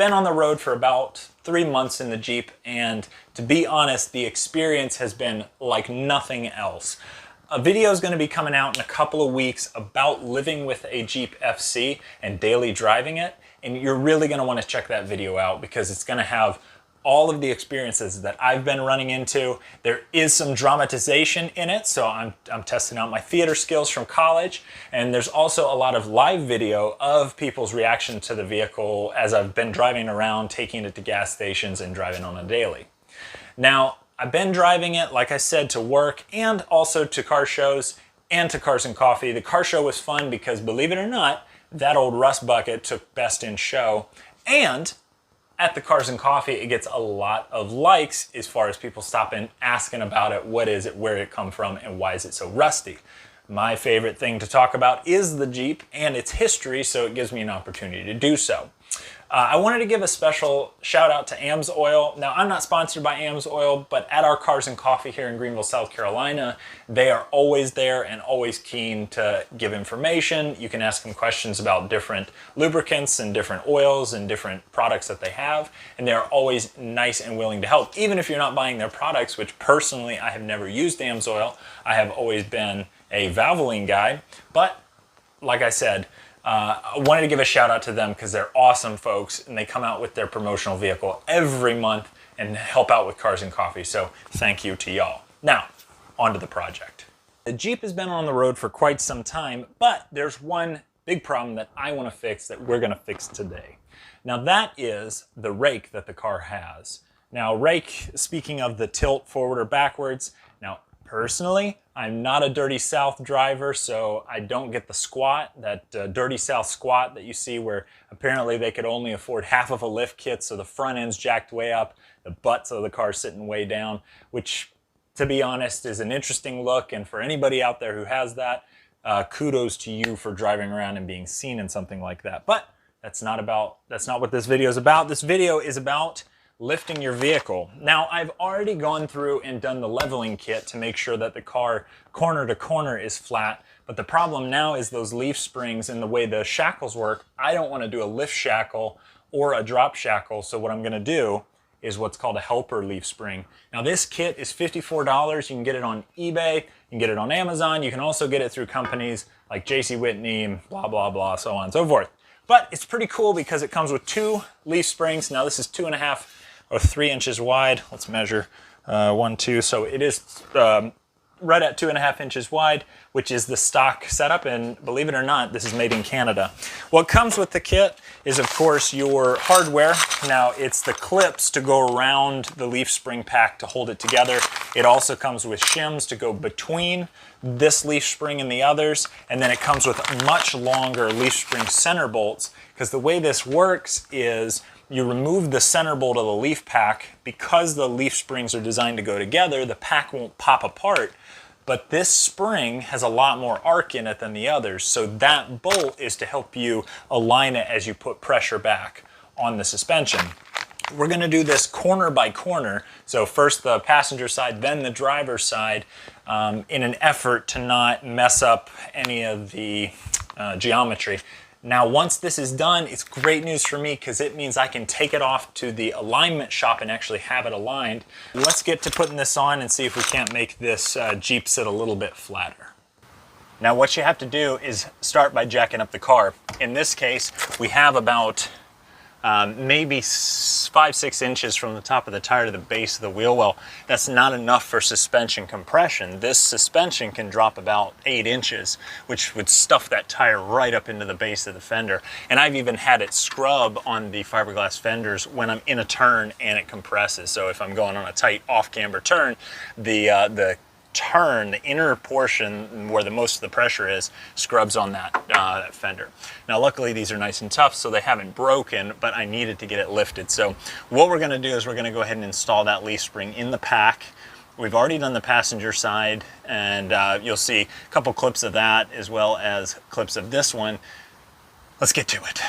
been on the road for about 3 months in the Jeep, and to be honest, the experience has been like nothing else. A video is going to be coming out in a couple of weeks about living with a Jeep FC and daily driving it, and you're really going to want to check that video out because it's going to have all of the experiences that I've been running into. There is some dramatization in it, so I'm testing out my theater skills from college, and there's also a lot of live video of people's reaction to the vehicle as I've been driving around, taking it to gas stations and driving on a daily. Now, I've been driving it, like I said, to work and also to car shows and to Cars and Coffee. The car show was fun because, believe it or not, that old rust bucket took Best in Show, and at the Cars and Coffee, it gets a lot of likes as far as people stopping asking about it, what is it, where did it come from, and why is it so rusty. My favorite thing to talk about is the Jeep and its history, so it gives me an opportunity to do so. I wanted to give a special shout out to AMS Oil. Now, I'm not sponsored by AMS Oil, but at our Cars and Coffee here in Greenville, South Carolina, they are always there and always keen to give information. You can ask them questions about different lubricants and different oils and different products that they have, and they're always nice and willing to help, even if you're not buying their products, which personally I have never used AMS Oil. I have always been a Valvoline guy, but like I said, I wanted to give a shout out to them because they're awesome folks and they come out with their promotional vehicle every month and help out with Cars and Coffee. So thank you to y'all. Now, on to the project. The Jeep has been on the road for quite some time, but there's one big problem that I want to fix that we're going to fix today. Now that is the rake that the car has. Now rake, speaking of the tilt forward or backwards, now personally, I'm not a Dirty South driver, so I don't get the squat, that Dirty South squat that you see where apparently they could only afford half of a lift kit, so the front end's jacked way up, the butts of the car sitting way down, which, to be honest, is an interesting look, and for anybody out there who has that, kudos to you for driving around and being seen in something like that. But that's not what this video is about. This video is about lifting your vehicle. Now, I've already gone through and done the leveling kit to make sure that the car corner to corner is flat, but the problem now is those leaf springs and the way the shackles work. I don't want to do a lift shackle or a drop shackle, so what I'm going to do is what's called a helper leaf spring. Now this kit is $54. You can get it on eBay, you can get it on Amazon, you can also get it through companies like JC Whitney, blah, blah, blah, so on and so forth. But it's pretty cool because it comes with 2 leaf springs. Now this is 2.5 or 3 inches wide. Let's measure 1, 2. So it is right at 2.5 inches wide, which is the stock setup. And believe it or not, this is made in Canada. What comes with the kit is, of course, your hardware. Now it's the clips to go around the leaf spring pack to hold it together. It also comes with shims to go between this leaf spring and the others. And then it comes with much longer leaf spring center bolts, because the way this works is you remove the center bolt of the leaf pack. Because the leaf springs are designed to go together, the pack won't pop apart, but this spring has a lot more arc in it than the others, so that bolt is to help you align it as you put pressure back on the suspension. We're going to do this corner by corner, so first the passenger side, then the driver's side, in an effort to not mess up any of the geometry. Now, once this is done, it's great news for me because it means I can take it off to the alignment shop and actually have it aligned. Let's get to putting this on and see if we can't make this Jeep sit a little bit flatter. Now, what you have to do is start by jacking up the car. In this case, we have about maybe 5-6 inches from the top of the tire to the base of the wheel well. That's not enough for suspension compression. This suspension can drop about 8 inches, which would stuff that tire right up into the base of the fender. And I've even had it scrub on the fiberglass fenders when I'm in a turn and it compresses. So if I'm going on a tight off-camber turn, the inner portion where the most of the pressure is, scrubs on that fender. Now luckily these are nice and tough, so they haven't broken, but I needed to get it lifted. So what we're going to do is we're going to go ahead and install that leaf spring in the pack. We've already done the passenger side, and you'll see a couple clips of that as well as clips of this one. Let's get to it.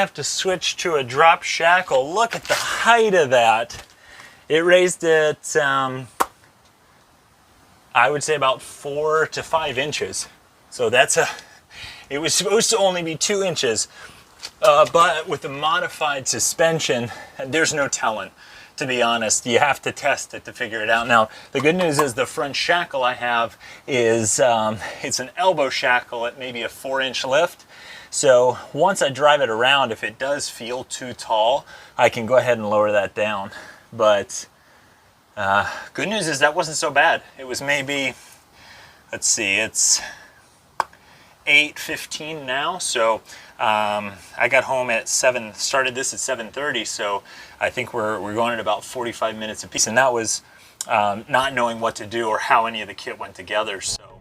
have to switch to a drop shackle. Look at the height of that. It raised it, I would say about 4 to 5 inches. So that's it was supposed to only be 2 inches, but with the modified suspension, there's no telling. To be honest, you have to test it to figure it out. Now, the good news is the front shackle I have is, it's an elbow shackle at maybe a 4-inch lift. So once I drive it around, if it does feel too tall, I can go ahead and lower that down. But good news is that wasn't so bad. It was maybe, let's see, it's 8:15 now, so I got home at 7, started this at 7:30, so I think we're going at about 45 minutes apiece, and that was not knowing what to do or how any of the kit went together. So